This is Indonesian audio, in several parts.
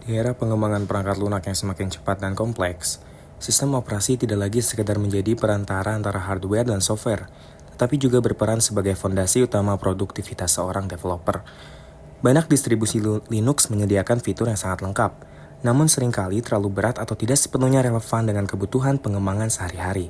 Di era pengembangan perangkat lunak yang semakin cepat dan kompleks, sistem operasi tidak lagi sekedar menjadi perantara antara hardware dan software, tetapi juga berperan sebagai fondasi utama produktivitas seorang developer. Banyak distribusi Linux menyediakan fitur yang sangat lengkap, namun seringkali terlalu berat atau tidak sepenuhnya relevan dengan kebutuhan pengembangan sehari-hari.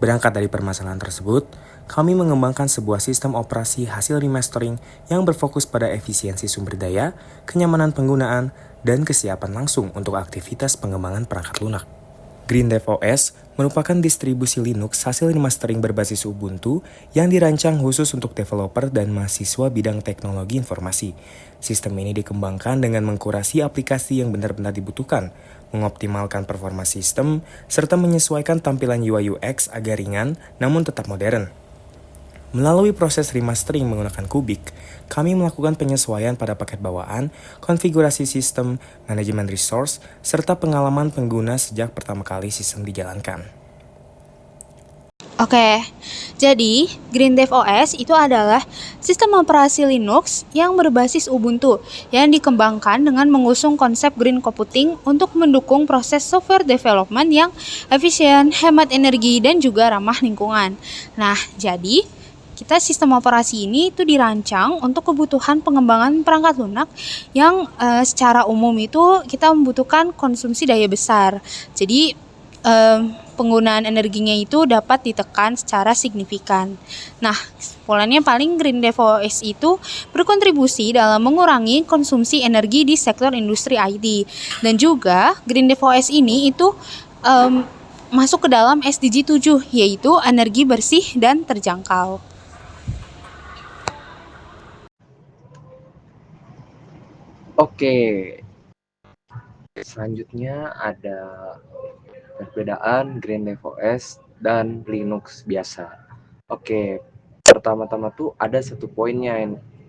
Berangkat dari permasalahan tersebut, kami mengembangkan sebuah sistem operasi hasil remastering yang berfokus pada efisiensi sumber daya, kenyamanan penggunaan, dan kesiapan langsung untuk aktivitas pengembangan perangkat lunak. GreenDev OS merupakan distribusi Linux hasil remastering berbasis Ubuntu yang dirancang khusus untuk developer dan mahasiswa bidang teknologi informasi. Sistem ini dikembangkan dengan mengkurasi aplikasi yang benar-benar dibutuhkan, mengoptimalkan performa sistem, serta menyesuaikan tampilan UI UX agar ringan namun tetap modern. Melalui proses remastering menggunakan Kubik, kami melakukan penyesuaian pada paket bawaan, konfigurasi sistem, manajemen resource, serta pengalaman pengguna sejak pertama kali sistem dijalankan. Oke, jadi GreenDev OS itu adalah sistem operasi Linux yang berbasis Ubuntu yang dikembangkan dengan mengusung konsep green computing untuk mendukung proses software development yang efisien, hemat energi, dan juga ramah lingkungan. Nah, jadi kita sistem operasi ini itu dirancang untuk kebutuhan pengembangan perangkat lunak yang secara umum itu kita membutuhkan konsumsi daya besar. Jadi penggunaan energinya itu dapat ditekan secara signifikan. Nah, kesimpulannya paling GreenDev OS itu berkontribusi dalam mengurangi konsumsi energi di sektor industri IT. Dan juga GreenDev OS ini itu masuk ke dalam SDG 7, yaitu energi bersih dan terjangkau. Oke, selanjutnya ada perbedaan GreenDev OS dan Linux biasa. Oke, pertama-tama tuh ada satu poinnya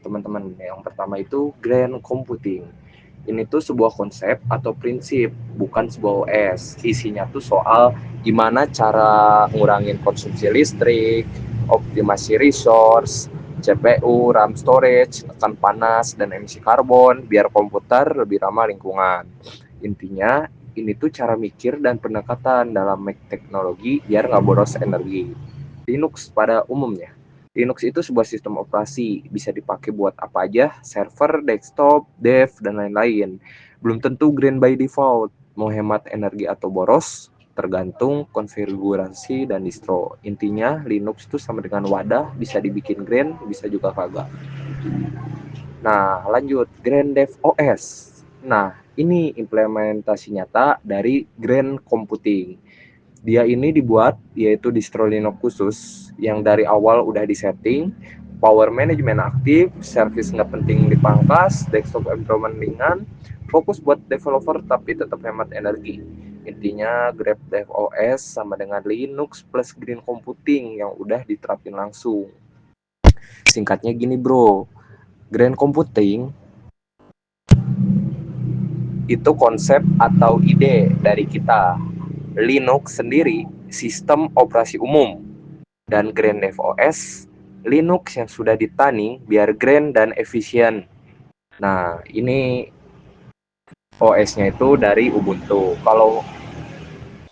teman-teman. Yang pertama itu Grand Computing. Ini tuh sebuah konsep atau prinsip, bukan sebuah OS. Isinya tuh soal gimana cara ngurangin konsumsi listrik, optimasi resource, CPU, RAM storage, tekan panas, dan emisi karbon, biar komputer lebih ramah lingkungan. Intinya, ini tuh cara mikir dan pendekatan dalam teknologi biar nggak boros energi. Linux pada umumnya. Linux itu sebuah sistem operasi, bisa dipakai buat apa aja, server, desktop, dev, dan lain-lain. Belum tentu green by default, mau hemat energi atau boros, tergantung konfigurasi dan distro. Intinya Linux itu sama dengan wadah, bisa dibikin green, bisa juga kagak. Nah, lanjut, GreenDev OS. Nah, ini implementasi nyata dari Grand Computing. Dia ini dibuat yaitu distro Linux khusus yang dari awal udah disetting, power management aktif, service nggak penting dipangkas, desktop environment ringan, fokus buat developer tapi tetap hemat energi. Intinya GreenDev OS sama dengan Linux plus Green Computing yang udah diterapin langsung. Singkatnya gini bro, Grand Computing itu konsep atau ide dari kita. Linux sendiri sistem operasi umum, dan GreenDev OS Linux yang sudah ditani biar grand dan efisien. Nah, ini OS-nya itu dari Ubuntu. Kalau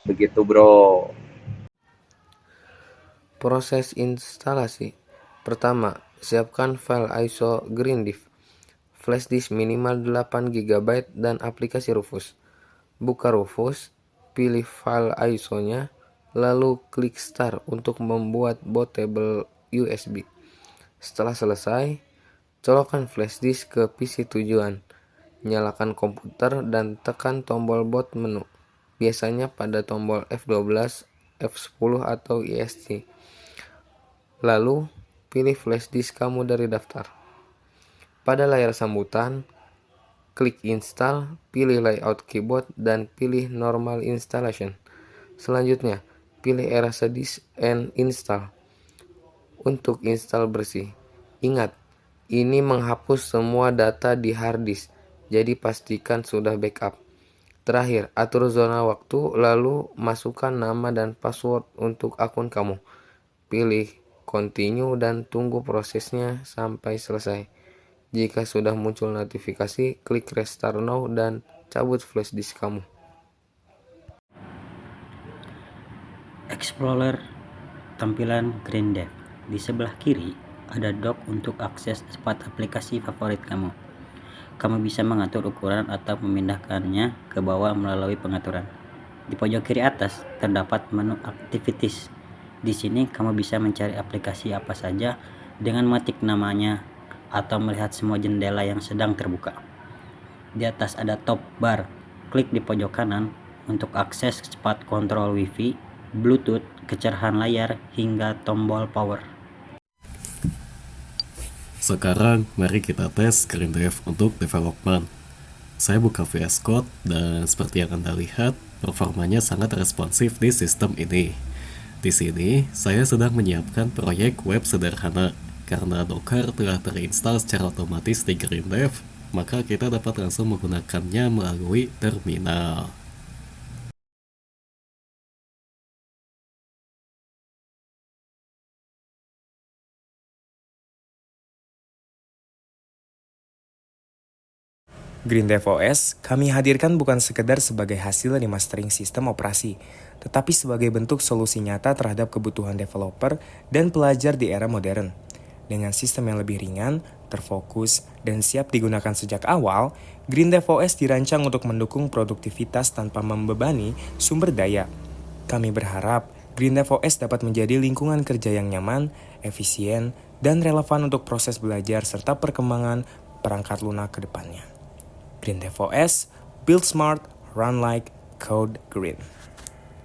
begitu, bro. Proses instalasi. Pertama, siapkan file ISO GreenDev, flash disk minimal 8 GB dan aplikasi Rufus. Buka Rufus, pilih file ISO-nya, lalu klik Start untuk membuat bootable USB. Setelah selesai, colokkan flash disk ke PC tujuan. Nyalakan komputer dan tekan tombol boot menu, biasanya pada tombol F12, F10 atau ESC. Lalu, pilih flash disk kamu dari daftar. Pada layar sambutan, klik Install, pilih Layout Keyboard, dan pilih Normal Installation. Selanjutnya, pilih Erase Disk and Install untuk install bersih. Ingat, ini menghapus semua data di hard disk, jadi pastikan sudah backup. Terakhir, atur zona waktu, lalu masukkan nama dan password untuk akun kamu. Pilih continue dan tunggu prosesnya sampai selesai. Jika sudah muncul notifikasi, klik restart now dan cabut flash disk kamu. Explorer tampilan GreenDev. Di sebelah kiri ada dock untuk akses 4 aplikasi favorit kamu. Kamu bisa mengatur ukuran atau memindahkannya ke bawah melalui pengaturan. Di pojok kiri atas terdapat menu Activities. Di sini kamu bisa mencari aplikasi apa saja dengan mengetik namanya atau melihat semua jendela yang sedang terbuka. Di atas ada top bar. Klik di pojok kanan untuk akses cepat kontrol Wi-Fi, Bluetooth, kecerahan layar, hingga tombol power. Sekarang mari kita tes GreenDev untuk development. Saya buka VS Code dan seperti yang Anda lihat, performanya sangat responsif di sistem ini. Di sini, saya sedang menyiapkan proyek web sederhana. Karena Docker telah terinstall secara otomatis di GreenDev, maka kita dapat langsung menggunakannya melalui terminal. GreenDev OS kami hadirkan bukan sekedar sebagai hasil remastering sistem operasi, tetapi sebagai bentuk solusi nyata terhadap kebutuhan developer dan pelajar di era modern. Dengan sistem yang lebih ringan, terfokus, dan siap digunakan sejak awal, GreenDev OS dirancang untuk mendukung produktivitas tanpa membebani sumber daya. Kami berharap GreenDev OS dapat menjadi lingkungan kerja yang nyaman, efisien, dan relevan untuk proses belajar serta perkembangan perangkat lunak ke depannya. GreenDev OS, build smart, run like, code green.